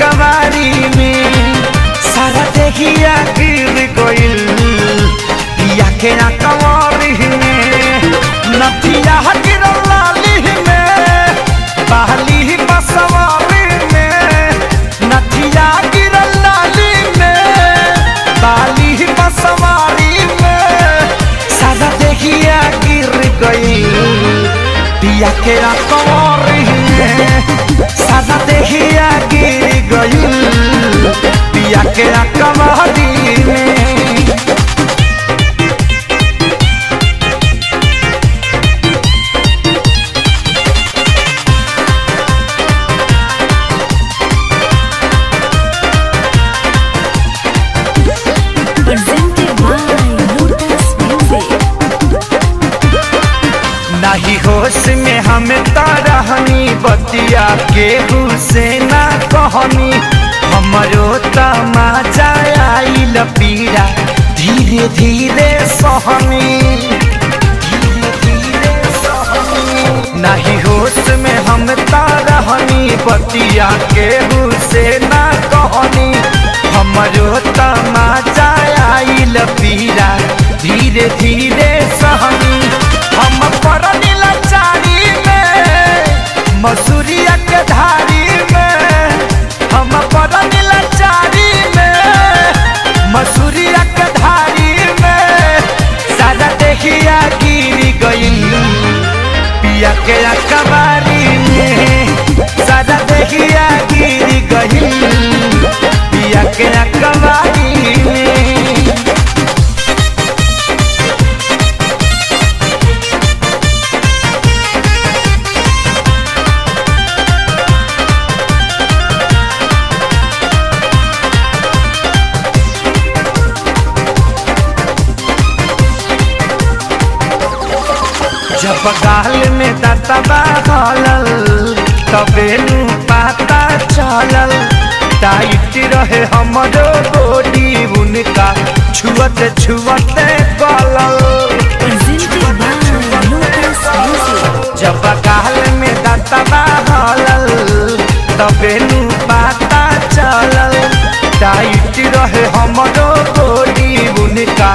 कवारी में सारा देखिया गिर गइल पिया के कवारी में नथिया गिरल लाली में बहली बसवारी में नथिया गिरल लाली में बहली बसवारी में सारा देखिया गिर गइल पिया के कवारी में सारा देखिया गिर गइल पिया के कवारी में। नहीं होश में हम तारहनी बतिया केहू से ना कहनी हमरो तमाचा आइल पीड़ा धीरे धीरे सहनी नहीं होश में हम तारहनी बतिया केहू से ना कहनी हमरो तमाचा आइल पीड़ा धीरे धीरे सहनी हम परनी लाचारी में मसूरिया के धारी में हम परनी लाचारी में मसूरिया के धारी में सारा देखिया गिर गइल पिया के कवारी में सारा देखिया गिर गइल पिया के कवारी में। जब गाल में दतबा हलल तबे नु पता चलल टाइट रहे हमरो बॉडी उनका छुअते छुअते गलल जब गाल में दतबा हलल तबे नु पता चलल टाइट रहे हमरो बॉडी उनका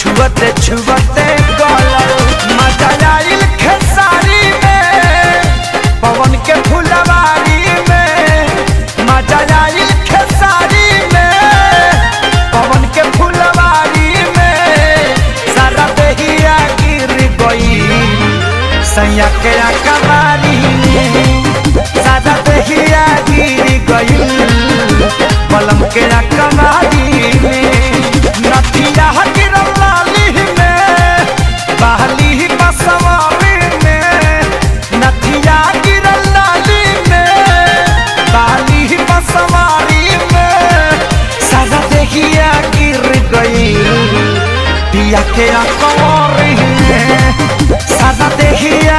छुअते छुअते गलल मजा आइल खेसारी में पवन के फुलवारी में मजा आइल खेसारी में पवन के फुलवारी में सारा देहिया गिर गइल सैया के कवारी में सारा देहिया गिर गइल पलम के कवारी में नथिया गिरल लाली में बहली बसवारी में नथिया गिरल लाली में बहली बसवारी में सारा देखिया गिर गइल पिया के कवारी में सारा देखिया